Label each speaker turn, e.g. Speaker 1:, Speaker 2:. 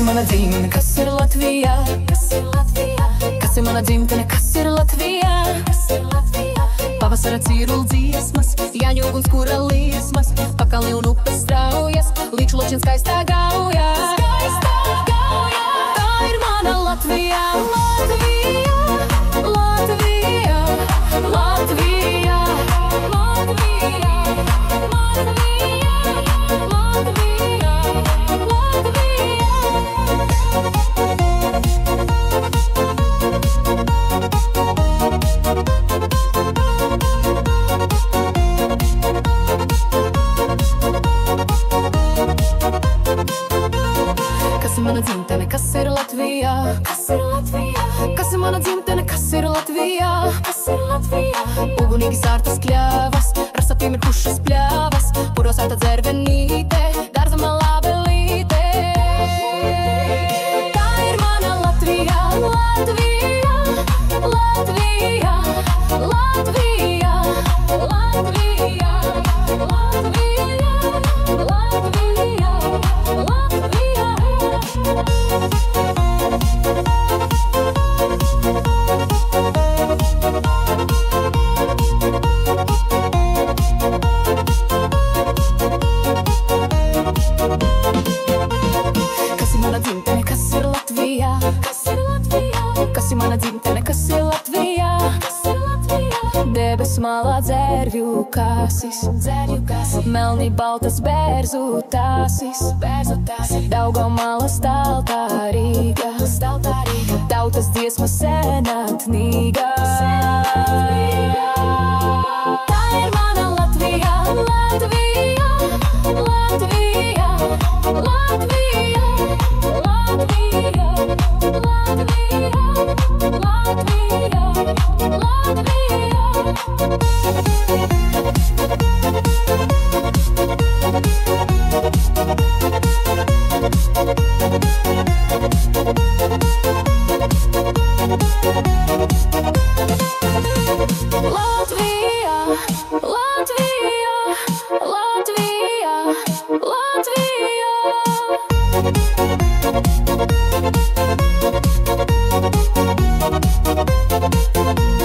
Speaker 1: Mana dzimtene, kas ir Latvijā? Kas ir mana dzimtene, kas ir Latvijā? Pavasara cīrul dziesmas, Jāņu uguns kura liesmas, pakalni un upes straujas, līču ločien skaistā gauja. Tā ir mana Latvijā, Latvijā, Latvijā, Latvijā, Latvijā, Latvijā, Latvijā. Kas ir mana dzimtene, kas ir Latvijā? Kas ir mana dzimtene, kas ir Latvijā? Ugunīgi sārtas kļavas, rasa piemirkušas pļavas, puros ēta dzervenīte, dārza malā belīte. Tā ir mana Latvijā, Latvijā, Latvijā, Latvijā, Latvijā, Latvijā, Latvijā, Latvijā. Kas ir mana dzimtene, kas ir Latvijā? Kas ir mana dzimtene, kas ir Latvijā? Debesu malā dzērvju kāsis, melni baltas bērzu tāsis, Daugavmalas staltā Rīga, tautas dziesma senatnīga. Tā ir mana Latvijā, Latvijā, Latvijā, Latvijā, Latvijā, Latvijā, Latvijā, Latvijā. Latvijā.